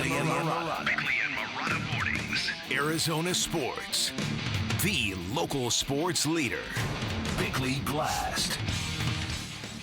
Bickley and Marotta mornings. Arizona sports. The local sports leader. Bickley Blast.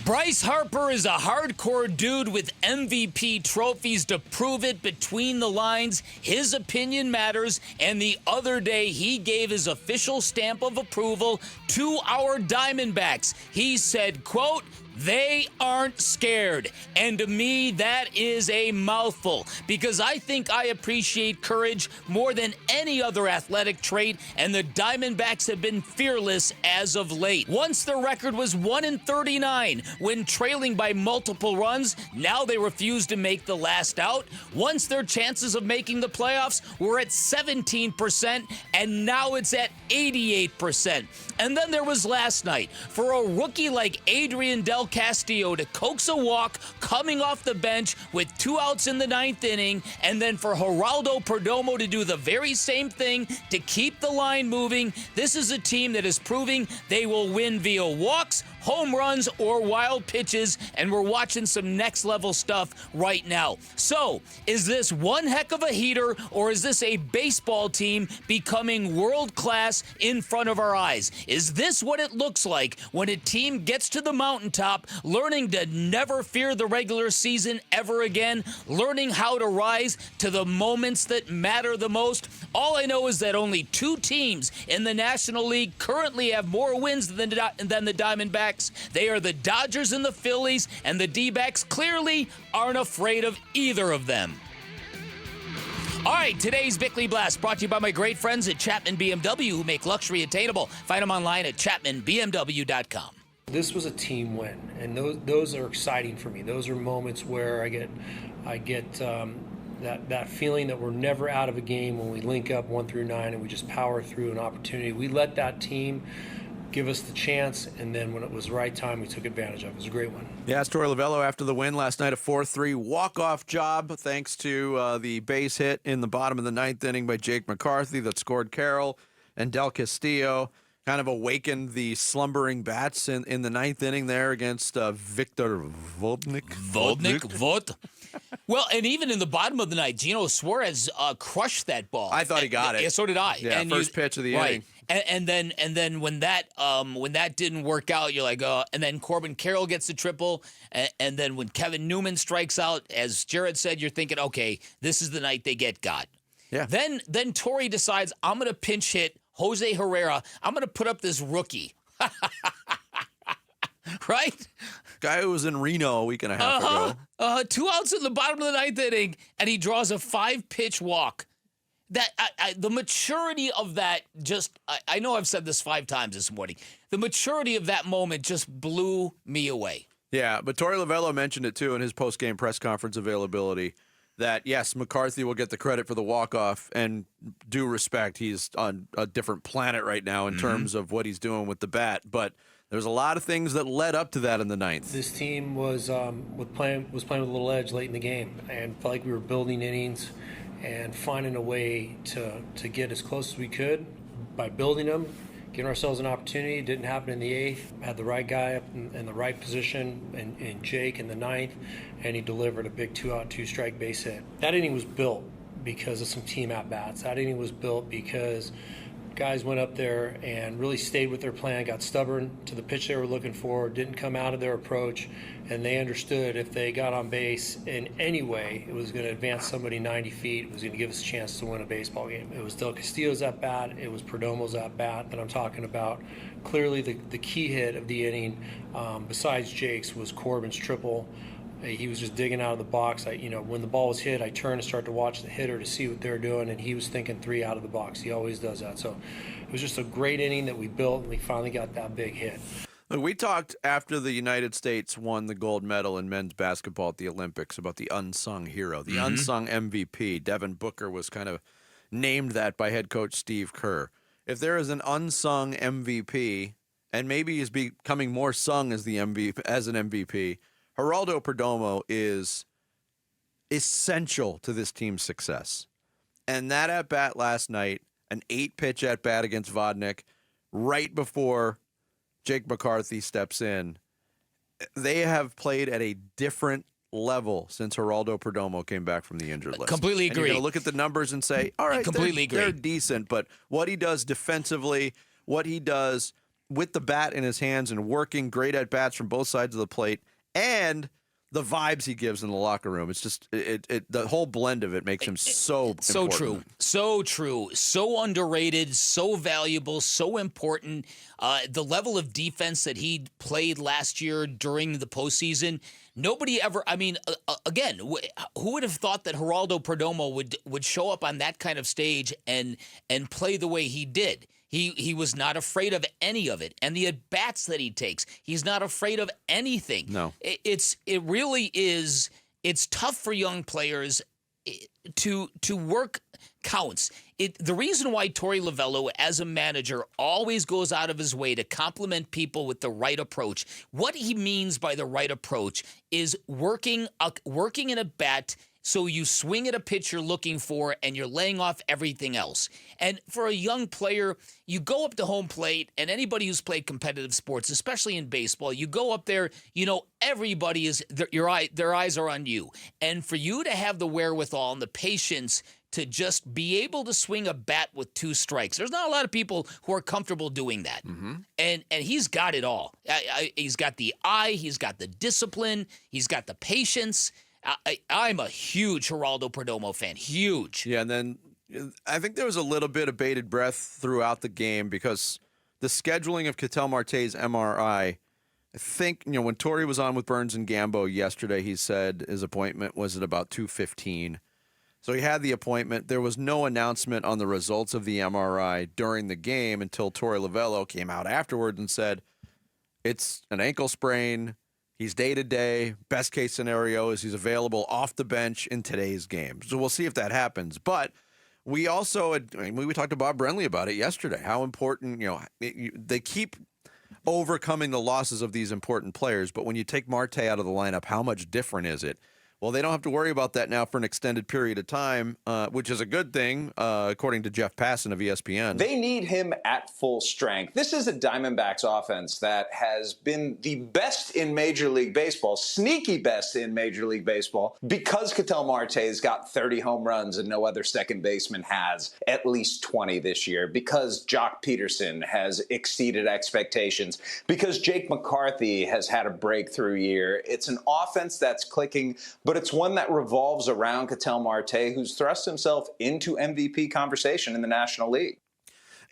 Bryce Harper is a hardcore dude with MVP trophies to prove it between the lines. His opinion matters, and the other day he gave his official stamp of approval to our Diamondbacks. He said, quote, "They aren't scared." And to me, that is a mouthful, because I think I appreciate courage more than any other athletic trait, and the Diamondbacks have been fearless as of late. Once their record was 1-39 when trailing by multiple runs, now they refuse to make the last out. Once their chances of making the playoffs were at 17%, and now it's at 88%. And then there was last night. For a rookie like Adrian Del Castillo to coax a walk coming off the bench with 2 outs in the 9th inning, and then for Geraldo Perdomo to do the very same thing to keep the line moving, this is a team that is proving they will win via walks, home runs, or wild pitches, and we're watching some next-level stuff right now. So, is this one heck of a heater, or is this a baseball team becoming world-class in front of our eyes? Is this what it looks like when a team gets to the mountaintop, learning to never fear the regular season ever again, learning how to rise to the moments that matter the most? All I know is that only 2 teams in the National League currently have more wins than the Diamondbacks. They are the Dodgers and the Phillies, and the D-backs clearly aren't afraid of either of them. All right, today's Bickley Blast brought to you by my great friends at Chapman BMW, who make luxury attainable. Find them online at chapmanbmw.com. This was a team win, and those are exciting for me. Those are moments where I get that feeling that we're never out of a game when we link up 1 through 9 and we just power through an opportunity. We let that team give us the chance, and then when it was the right time, we took advantage of it. It was a great one. Yeah, it's Torey Lovullo after the win last night, a 4-3 walk-off job thanks to the base hit in the bottom of the 9th inning by Jake McCarthy that scored Carroll, and Del Castillo kind of awakened the slumbering bats in the 9th inning there against Victor Vodnik. Well, and even in the bottom of the night, Gino Suarez crushed that ball. I thought he got it. Yeah, so did I. Yeah, and first pitch of the inning. And then when that didn't work out, you're like, and then Corbin Carroll gets the triple, and then when Kevin Newman strikes out, as Jared said, you're thinking, okay, this is the night they get got. Yeah. Then Torey decides, I'm going to pinch hit Jose Herrera. I'm going to put up this rookie. Right? Guy who was in Reno a week and a half ago. 2 outs in the bottom of the 9th inning, and he draws a 5-pitch walk. That the maturity of that I know I've said this 5 times this morning. The maturity of that moment just blew me away. Yeah, but Torey Lovullo mentioned it too in his post-game press conference availability that, yes, McCarthy will get the credit for the walk-off, and due respect, he's on a different planet right now in terms of what he's doing with the bat, but there's a lot of things that led up to that in the 9th. This team was playing with a little edge late in the game, and felt like we were building innings and finding a way to get as close as we could by building them, giving ourselves an opportunity. It didn't happen in the 8th. Had the right guy up in the right position in Jake in the 9th, and he delivered a big 2-out, 2-strike base hit. That inning was built because of some team at-bats. That inning was built because guys went up there and really stayed with their plan, got stubborn to the pitch they were looking for, didn't come out of their approach, and they understood if they got on base in any way, it was going to advance somebody 90 feet, it was going to give us a chance to win a baseball game. It was Del Castillo's at-bat, it was Perdomo's at-bat that I'm talking about. Clearly the key hit of the inning, besides Jake's, was Corbin's triple. He was just digging out of the box. When the ball was hit, I turned and started to watch the hitter to see what they're doing, and he was thinking 3 out of the box. He always does that. So it was just a great inning that we built, and we finally got that big hit. Look, we talked after the United States won the gold medal in men's basketball at the Olympics about the unsung hero, the unsung MVP. Devin Booker was kind of named that by head coach Steve Kerr. If there is an unsung MVP, and maybe he's becoming more sung as an MVP, Geraldo Perdomo is essential to this team's success. And that at-bat last night, an 8-pitch at-bat against Vodnik, right before Jake McCarthy steps in, they have played at a different level since Geraldo Perdomo came back from the injured list. Completely And agree. you're going to look at the numbers and say, all right, Completely agree. they're decent, but what he does defensively, what he does with the bat in his hands and working great at bats from both sides of the plate, and the vibes he gives in the locker room. It's just the whole blend of it makes him so important. So true, so underrated, so valuable, so important. The level of defense that he played last year during the postseason, nobody ever. I mean, again, who would have thought that Geraldo Perdomo would show up on that kind of stage and play the way he did? He was not afraid of any of it. And the at-bats that he takes, he's not afraid of anything. No. It really is, it's tough for young players to work counts. The reason why Torey Lovullo, as a manager, always goes out of his way to compliment people with the right approach, what he means by the right approach is working in a bat so you swing at a pitch you're looking for and you're laying off everything else. And for a young player, you go up to home plate, and anybody who's played competitive sports, especially in baseball, you go up there, everybody is, their eyes are on you. And for you to have the wherewithal and the patience to just be able to swing a bat with 2 strikes. There's not a lot of people who are comfortable doing that. Mm-hmm. And he's got it all. He's got the eye, he's got the discipline, he's got the patience. I'm a huge Geraldo Perdomo fan. Huge. Yeah, and then I think there was a little bit of bated breath throughout the game because the scheduling of Ketel Marte's MRI, I think, when Torey was on with Burns and Gambo yesterday, he said his appointment was at about 2:15. So he had the appointment. There was no announcement on the results of the MRI during the game until Torey Lovullo came out afterward and said, it's an ankle sprain. He's day-to-day. Best case scenario is he's available off the bench in today's game. So we'll see if that happens. But we also, we talked to Bob Brenly about it yesterday, how important, they keep overcoming the losses of these important players. But when you take Marte out of the lineup, how much different is it? Well, they don't have to worry about that now for an extended period of time, which is a good thing, according to Jeff Passan of ESPN. They need him at full strength. This is a Diamondbacks offense that has been the best in Major League Baseball, sneaky best in Major League Baseball, because Ketel Marte's got 30 home runs and no other second baseman has at least 20 this year, because Jock Peterson has exceeded expectations, because Jake McCarthy has had a breakthrough year. It's an offense that's clicking, but it's one that revolves around Ketel Marte, who's thrust himself into MVP conversation in the National League.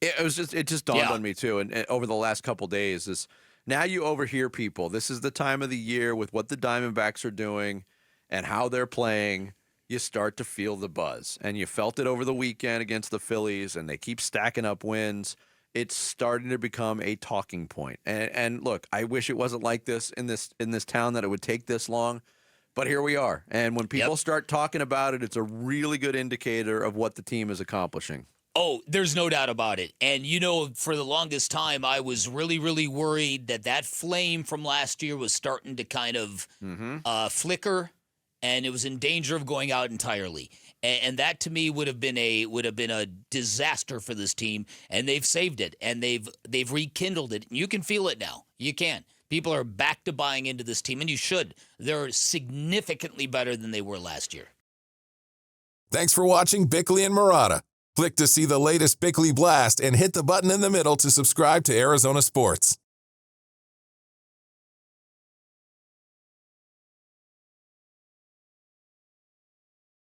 It just dawned on me too, and over the last couple days, is now you overhear people. This is the time of the year with what the Diamondbacks are doing and how they're playing. You start to feel the buzz, and you felt it over the weekend against the Phillies, and they keep stacking up wins. It's starting to become a talking point. And look, I wish it wasn't like this in this town, that it would take this long. But here we are. And when people start talking about it, it's a really good indicator of what the team is accomplishing. Oh, there's no doubt about it. And, for the longest time, I was really, really worried that flame from last year was starting to kind of flicker, and it was in danger of going out entirely. And that, to me, would have been a disaster for this team. And they've saved it, and they've rekindled it. You can feel it now. You can. People are back to buying into this team, and you should. They're significantly better than they were last year. Thanks for watching Bickley and Murata. Click to see the latest Bickley Blast and hit the button in the middle to subscribe to Arizona Sports.